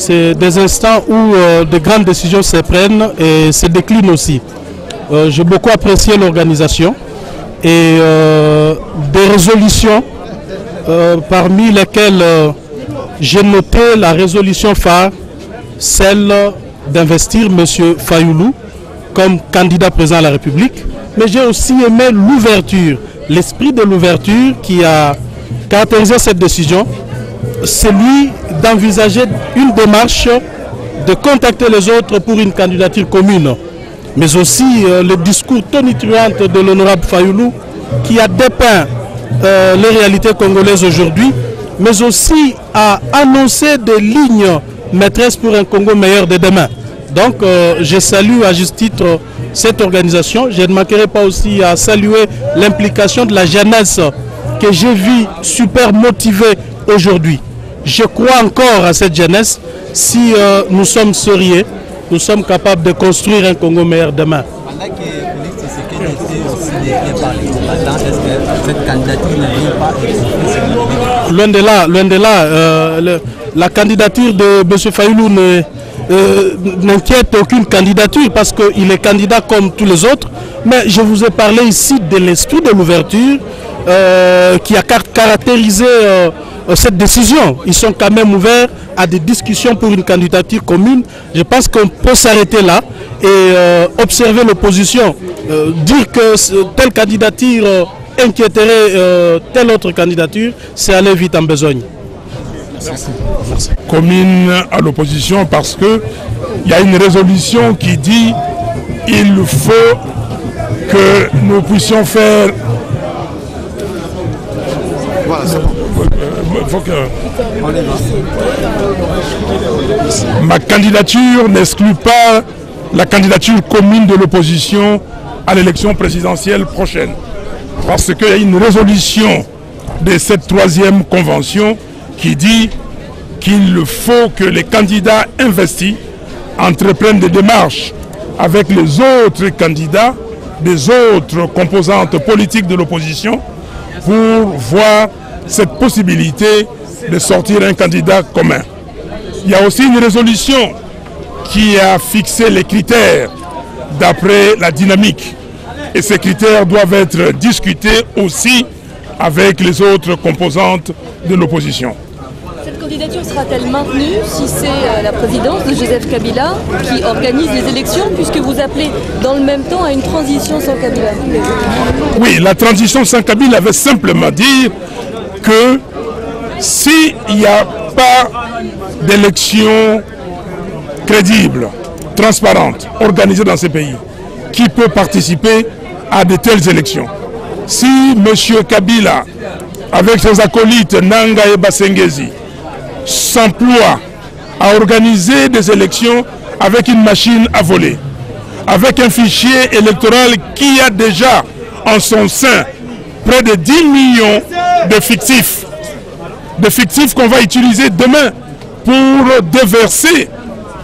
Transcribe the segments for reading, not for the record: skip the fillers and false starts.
c'est des instants où de grandes décisions se prennent et se déclinent aussi. J'ai beaucoup apprécié l'organisation et des résolutions parmi lesquelles j'ai noté la résolution phare, celle d'investir M. Fayoulou comme candidat président de la République. Mais j'ai aussi aimé l'ouverture, l'esprit de l'ouverture qui a caractérisé cette décision, celui d'envisager une démarche de contacter les autres pour une candidature commune. Mais aussi le discours tonitruant de l'honorable Fayoulou qui a dépeint les réalités congolaises aujourd'hui, mais aussi a annoncé des lignes maîtresses pour un Congo meilleur de demain. Donc je salue à juste titre cette organisation. Je ne manquerai pas aussi à saluer l'implication de la jeunesse que j'ai vue super motivée aujourd'hui. Je crois encore à cette jeunesse. Si nous sommes sérieux, nous sommes capables de construire un Congo meilleur demain. Pendant que Félix Tshisekedi était aussi décrié par les combattants, est-ce que cette candidature ne vient pas être... Loin de là, la candidature de M. Fayoulou n'inquiète aucune candidature parce qu'il est candidat comme tous les autres. Mais je vous ai parlé ici de l'esprit de l'ouverture qui a caractérisé cette décision. Ils sont quand même ouverts à des discussions pour une candidature commune. Je pense qu'on peut s'arrêter là et observer l'opposition. Dire que telle candidature inquiéterait telle autre candidature, c'est aller vite en besogne. Merci. Commune à l'opposition parce que il y a une résolution qui dit il faut que nous puissions faire. Voilà, c'est bon. Faut que... Ma candidature n'exclut pas la candidature commune de l'opposition à l'élection présidentielle prochaine. Parce qu'il y a une résolution de cette 3e convention qui dit qu'il faut que les candidats investis entreprennent des démarches avec les autres candidats des autres composantes politiques de l'opposition pour voir cette possibilité de sortir un candidat commun. Il y a aussi une résolution qui a fixé les critères d'après la dynamique. Et ces critères doivent être discutés aussi avec les autres composantes de l'opposition. Cette candidature sera-t-elle maintenue si c'est la présidence de Joseph Kabila qui organise les élections, puisque vous appelez dans le même temps à une transition sans Kabila? Oui, la transition sans Kabila veut simplement dire que s'il n'y a pas d'élection crédible, transparente, organisée dans ces pays, qui peut participer à de telles élections? Si M. Kabila, avec ses acolytes Nanga et Basengezi, s'emploie à organiser des élections avec une machine à voler, avec un fichier électoral qui a déjà en son sein près de 10 millions de fictifs qu'on va utiliser demain pour déverser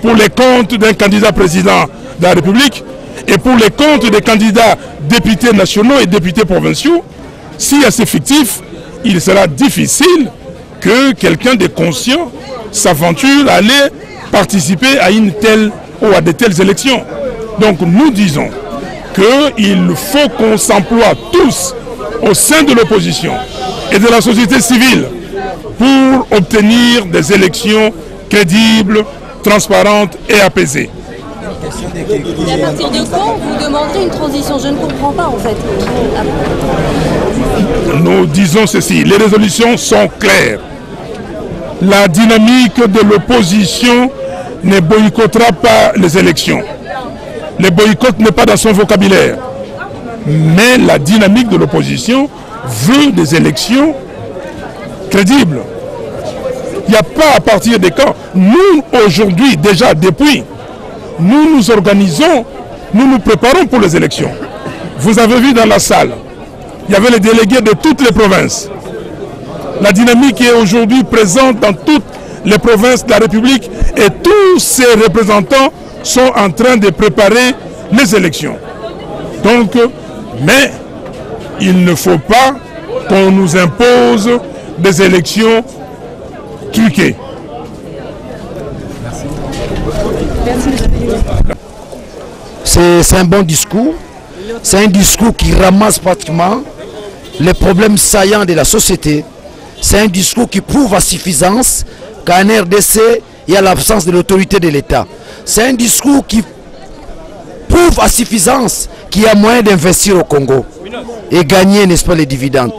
pour les comptes d'un candidat président de la République et pour les comptes des candidats députés nationaux et députés provinciaux. S'il y a ces fictifs, il sera difficile que quelqu'un de conscient s'aventure à aller participer à une telle ou à de telles élections. Donc nous disons qu'il faut qu'on s'emploie tous au sein de l'opposition et de la société civile pour obtenir des élections crédibles, transparentes et apaisées. Et à partir de quand vous demanderez une transition? Je ne comprends pas en fait. Nous disons ceci, les résolutions sont claires. La dynamique de l'opposition ne boycottera pas les élections. Le boycott n'est pas dans son vocabulaire. Mais la dynamique de l'opposition veut des élections crédibles. Il n'y a pas à partir de quand. Nous, aujourd'hui, déjà depuis, nous nous organisons, nous nous préparons pour les élections. Vous avez vu dans la salle, il y avait les délégués de toutes les provinces. La dynamique est aujourd'hui présente dans toutes les provinces de la République et tous ces représentants sont en train de préparer les élections. Donc, mais il ne faut pas qu'on nous impose des élections truquées. C'est un bon discours. C'est un discours qui ramasse pratiquement les problèmes saillants de la société. C'est un discours qui prouve à suffisance qu'en RDC, il y a l'absence de l'autorité de l'État. C'est un discours qui prouve à suffisance qu'il y a moyen d'investir au Congo et gagner, n'est-ce pas, les dividendes.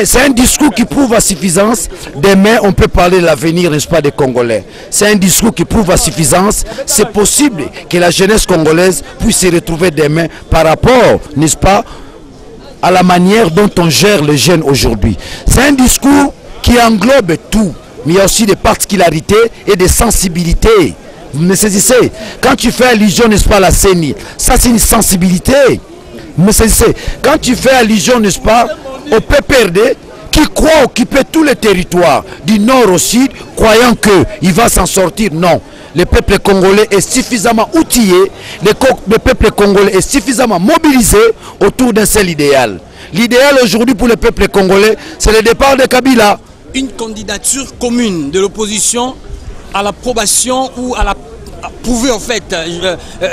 C'est un discours qui prouve à suffisance, demain on peut parler de l'avenir, n'est-ce pas, des Congolais. C'est un discours qui prouve à suffisance, c'est possible que la jeunesse congolaise puisse se retrouver demain par rapport, n'est-ce pas, à la manière dont on gère les jeunes aujourd'hui. C'est un discours qui englobe tout, mais il y a aussi des particularités et des sensibilités. Vous me saisissez? Quand tu fais allusion, n'est-ce pas, à la CENI, ça c'est une sensibilité. Vous me saisissez? Quand tu fais allusion, n'est-ce pas, au PPRD, qui croit occuper tous les territoires, du nord au sud, croyant qu'il va s'en sortir, non. Le peuple congolais est suffisamment outillé, le peuple congolais est suffisamment mobilisé autour d'un seul idéal. L'idéal aujourd'hui pour le peuple congolais, c'est le départ de Kabila. Une candidature commune de l'opposition à l'approbation ou à la prouver en fait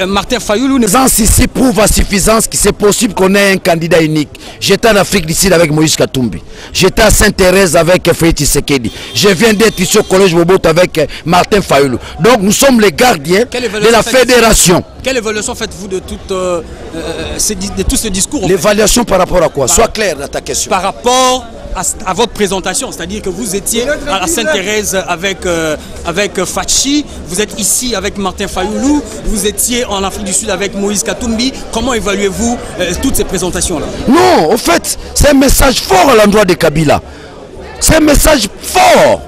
Martin Fayoulou. Les gens ici prouvent à suffisance que c'est possible qu'on ait un candidat unique. J'étais en Afrique du Sud avec Moïse Katumbi. J'étais à Sainte-Thérèse avec Félix Tshisekedi. Je viens d'être ici au collège Boboto avec Martin Fayoulou. Donc nous sommes les gardiens de la fédération. Quelle évaluation faites-vous de tout ce discours? L'évaluation par rapport à quoi? Sois clair dans ta question. Par rapport à votre présentation, c'est-à-dire que vous étiez à Sainte-Thérèse avec Fachi, vous êtes ici avec Martin Fayoulou, vous étiez en Afrique du Sud avec Moïse Katumbi. Comment évaluez-vous toutes ces présentations-là? Non, en fait, c'est un message fort à l'endroit de Kabila. C'est un message fort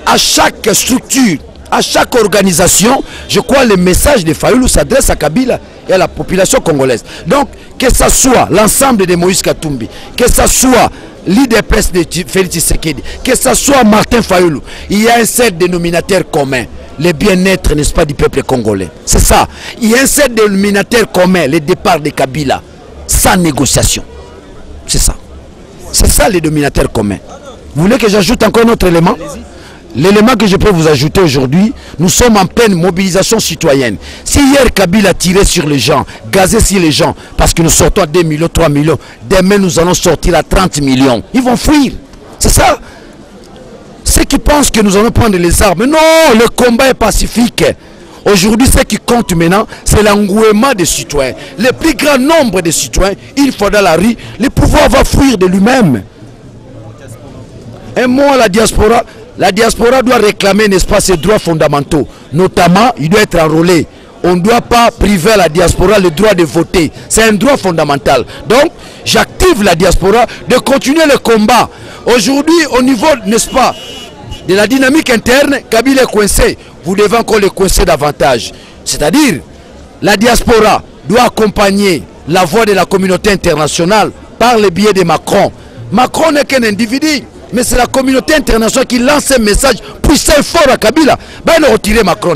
à chaque structure, à chaque organisation. Je crois que le message de Fayoulou s'adresse à Kabila et à la population congolaise. Donc, que ce soit l'ensemble de Moïse Katumbi, que ce soit l'IDPS de Félix Tshisekedi, que ce soit Martin Fayoulou, il y a un seul dénominateur commun, le bien-être, n'est-ce pas, du peuple congolais. C'est ça. Il y a un seul dénominateur commun, le départ de Kabila, sans négociation. C'est ça. C'est ça le dénominateur commun. Vous voulez que j'ajoute encore un autre élément? L'élément que je peux vous ajouter aujourd'hui, nous sommes en pleine mobilisation citoyenne. Si hier Kabila tirait sur les gens, gazait sur les gens, parce que nous sortons à 2 millions, 3 millions, demain nous allons sortir à 30 millions. Ils vont fuir. C'est ça. Ceux qui pensent que nous allons prendre les armes, non, le combat est pacifique. Aujourd'hui, ce qui compte maintenant, c'est l'engouement des citoyens. Le plus grand nombre de citoyens, une fois dans la rue, le pouvoir va fuir de lui-même. Un mot à la diaspora. La diaspora doit réclamer, n'est-ce pas, ses droits fondamentaux. Notamment, il doit être enrôlé. On ne doit pas priver à la diaspora le droit de voter. C'est un droit fondamental. Donc, j'active la diaspora de continuer le combat. Aujourd'hui, au niveau, n'est-ce pas, de la dynamique interne, Kabila est coincé. Vous devez encore le coincer davantage. C'est-à-dire, la diaspora doit accompagner la voix de la communauté internationale par le biais de Macron. Macron n'est qu'un individu. Mais c'est la communauté internationale qui lance un message puissant et fort à Kabila. Il va retirer Macron,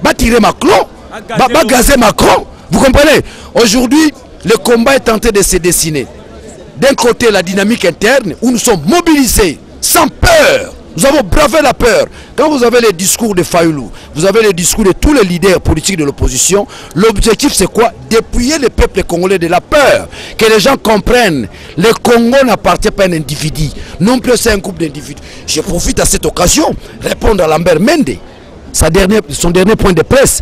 va tirer Macron, va gazer Macron. Vous comprenez? Aujourd'hui, le combat est en train de se dessiner. D'un côté, la dynamique interne, où nous sommes mobilisés, sans peur. Nous avons bravé la peur. Quand vous avez les discours de Fayoulou, vous avez les discours de tous les leaders politiques de l'opposition, l'objectif c'est quoi? Dépouiller le peuple congolais de la peur. Que les gens comprennent, le Congo n'appartient pas à un individu, non plus c'est un groupe d'individus. Je profite à cette occasion, répondre à Lambert Mende, son dernier point de presse.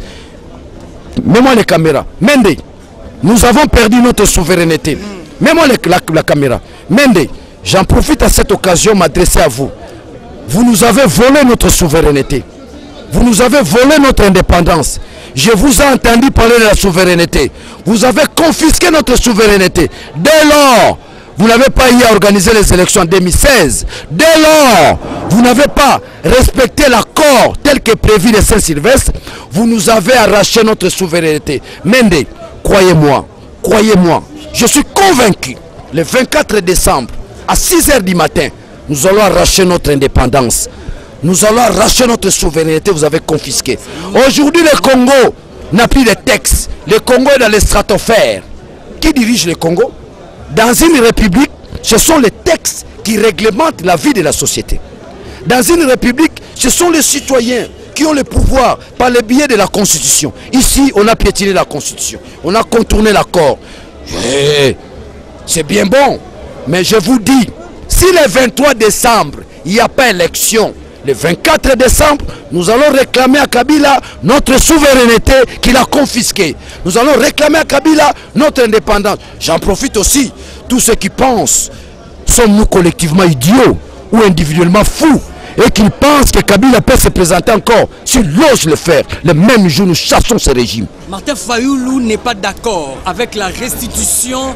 Mets-moi les caméras. Mende, nous avons perdu notre souveraineté. Mets-moi la caméra. Mende, j'en profite à cette occasion m'adresser à vous. Vous nous avez volé notre souveraineté. Vous nous avez volé notre indépendance. Je vous ai entendu parler de la souveraineté. Vous avez confisqué notre souveraineté. Dès lors, vous n'avez pas eu à organiser les élections en 2016. Dès lors, vous n'avez pas respecté l'accord tel que prévu de Saint-Sylvestre. Vous nous avez arraché notre souveraineté. Mende, croyez-moi, je suis convaincu, le 24 décembre, à 6 h du matin, nous allons arracher notre indépendance. Nous allons arracher notre souveraineté, vous avez confisqué. Aujourd'hui, le Congo n'a plus de texte. Le Congo est dans les stratosphères. Qui dirige le Congo? Dans une république, ce sont les textes qui réglementent la vie de la société. Dans une république, ce sont les citoyens qui ont le pouvoir par le biais de la Constitution. Ici, on a piétiné la Constitution. On a contourné l'accord. C'est bien bon. Mais je vous dis, si le 23 décembre, il n'y a pas élection, le 24 décembre, nous allons réclamer à Kabila notre souveraineté qu'il a confisquée. Nous allons réclamer à Kabila notre indépendance. J'en profite aussi, tous ceux qui pensent, sommes-nous collectivement idiots ou individuellement fous, et qu'ils pensent que Kabila peut se présenter encore, s'il ose le faire, le même jour nous chassons ce régime. Martin Fayoulou n'est pas d'accord avec la restitution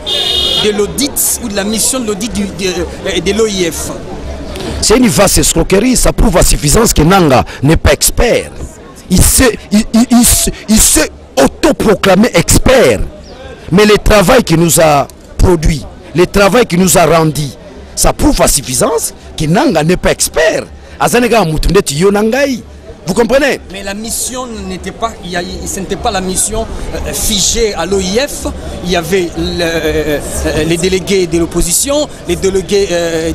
de l'audit ou de la mission de l'audit de l'OIF. C'est une vaste escroquerie, ça prouve à suffisance que Nanga n'est pas expert. Il s'est autoproclamé expert. Mais le travail qu'il nous a produit, le travail qu'il nous a rendu, ça prouve à suffisance que Nanga n'est pas expert. Vous comprenez? Mais la mission n'était pas, ce n'était pas la mission figée à l'OIF. Il y avait les délégués de l'opposition, les délégués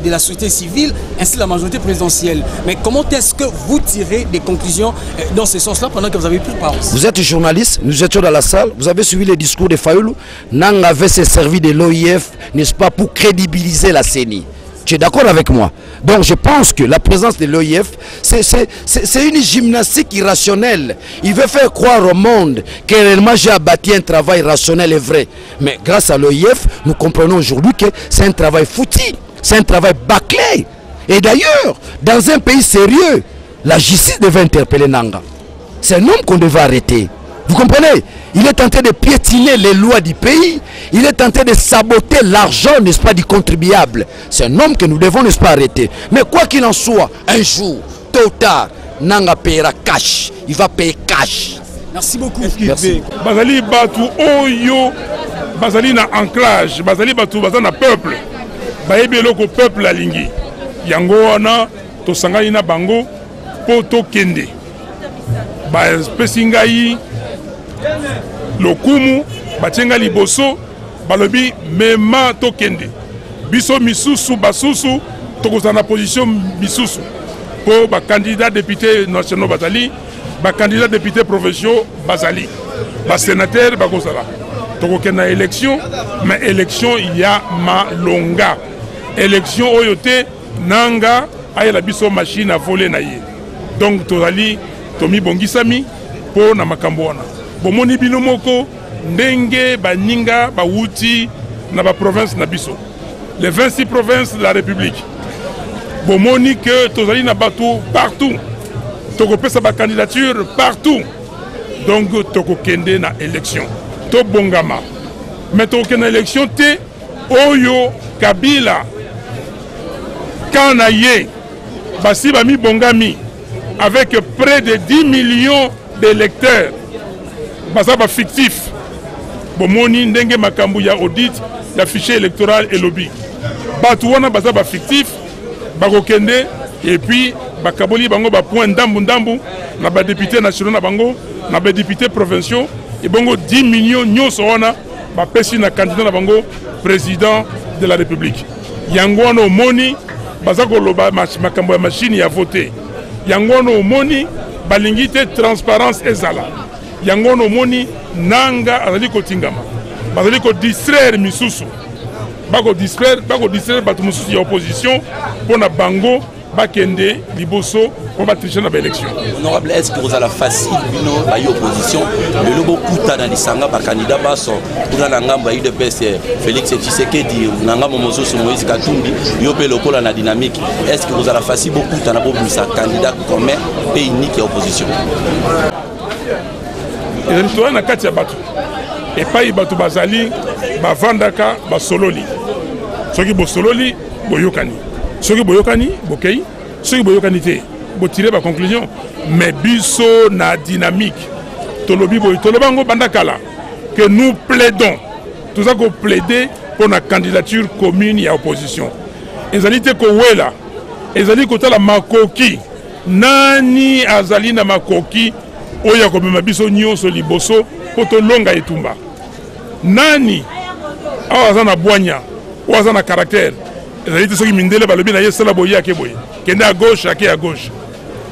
de la société civile, ainsi la majorité présidentielle. Mais comment est-ce que vous tirez des conclusions dans ce sens-là pendant que vous avez plus de parole? Vous êtes journaliste, nous étions dans la salle, vous avez suivi le discours de Fayoulou. Nang avait se servi de l'OIF, n'est-ce pas, pour crédibiliser la CENI. Tu es d'accord avec moi? Donc je pense que la présence de l'OIF, c'est une gymnastique irrationnelle. Il veut faire croire au monde que réellement j'ai abattu un travail rationnel et vrai. Mais grâce à l'OIF, nous comprenons aujourd'hui que c'est un travail foutu, c'est un travail bâclé. Et d'ailleurs, dans un pays sérieux, la justice devait interpeller Nanga. C'est un homme qu'on devait arrêter. Vous comprenez? Il est tenté de piétiner les lois du pays. Il est tenté de saboter l'argent, n'est-ce pas, du contribuable. C'est un homme que nous devons, n'est-ce pas, arrêter. Mais quoi qu'il en soit, un jour, tôt ou tard, Nanga paiera cash. Il va payer cash. Merci beaucoup. Merci. Bazali Batou Oyo, Bazali na ancrage, Bazali Batou Bazana peuple. Baebi loko peuple alingi. Yango wana to sangai na bango poto kende. Ba pesingai lokumu batienga liboso balobi mema tokende biso misusu basusu tokozana position misusu po ba candidat député national bazali ba candidat député provinciaux bazali ba sénateur bakozala tokokena élection mais élection ya malonga élection oyote nanga ayela biso machine à voler na ye donc tozali tomi bongisami po na makambo wana bomoni bino moko ndenge baninga bawuti na ba province na biso les 26 provinces de la République bomoni que tozali na bato partout tokopesa ba candidature partout donc tokokende na élection to bongama mais tokokende na élection te oyo Kabila kana ye basi bami bongami avec près de 10 millions d'électeurs baza ba fictif bomoni ndenge makambu ya audit ya fichier électoral et lobby batu wana baza ba fictif bakokende et puis bakaboli bango ba point ndambu ndambu na ba député nationaux na bango na ba député provinciaux et bango 10 millions nyoso wana ba pesi na candidat na bango président de la République yango wana omoni baza koloba makambu ya machine ya voter yango wana omoni balingi te transparence ezala yango no moni nanga azali kotingama bazali ko distraire misusu bako distraire bato misusu ya opposition pona bango bakende liboso pour battre na élection. Honorable, est-ce que vous avez facile bino ba opposition le lobo kuta na lisanga ba candidat baso pour la ngambo ya UDPS Félix Tshisekedi na ngambo mozoso Moïse Katumbi yo pe lokola na dynamique est-ce que vous avez facile beaucoup na bobisa candidat commun pays unique ya opposition? Et na kati ya bato et pas bato bazali bavandaka basololi soki bosololi boyokani soki boyokani bokei soki boyokani te botirer ba conclusion mais biso na dynamique tolobi boy tolobango bandakala que nous plaidons tout ça qu'on plaider pour la candidature commune et opposition ezali te ko wela ezali ko tala makoki nani azali na makoki oya ko mema biso nyonso liboso poto longa etumba nani awaza na boanya awaza na caractère ezali te soki mindele balobi na yesala boya ke boye kende à gauche ake à gauche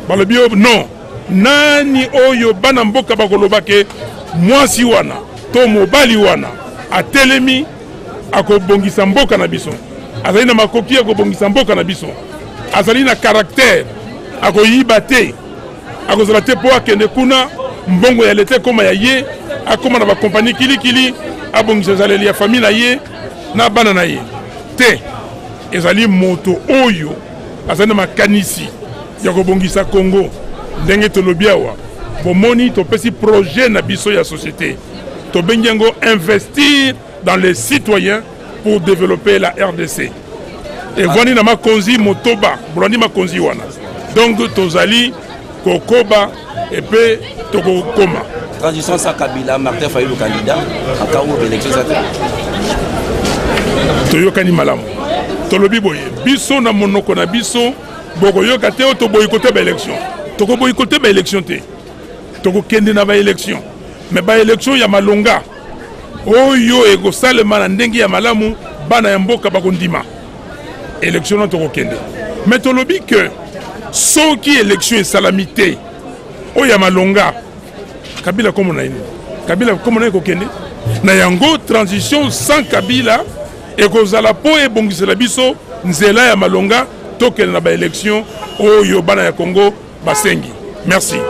balobi non nani oyo bana mboka bakolobake mwasi wana to mobali wana atelemi akobongisa mboka na biso azali na makoki akobongisa mboka na biso azali na caractère akoyiba te akozala te po akende kuna mbongo ya lete koma ya ye akoma na bakompani kilikili abongisa ezaleli ya famille na ye na bana na ye te ezali moto oyo azali na makanisi ya kobongisa Congo ndenge tolobi awa bomoni topesi projet na biso ya société tobengi yango investir dans les citoyens pour développer la RDC et vwani na makonzi motoba bolandi makonzi wana donc tozali kokoba et pe tokokoma transition sans Kabila Martin Fayulu candidat en cas où l'élection s'attend toyokani malamu tolobi boye biso na monoko na biso bokoyoka te o to boyikote ba élection toko boyikote ba élection te toko kende na ba élection mais ba élection ya malonga oyo ekosalema na ndenge ya malamu bana ya mboka bakondima élection na toko kende mais tolobi que soki élection esalami te oyo ya malonga Kabila komo na ini Kabila komo na kokende na yango transition sans Kabila ekozala po ebongisela biso nzela ya malonga tokende na ba élection oyo bana ya Congo basengi. Merci.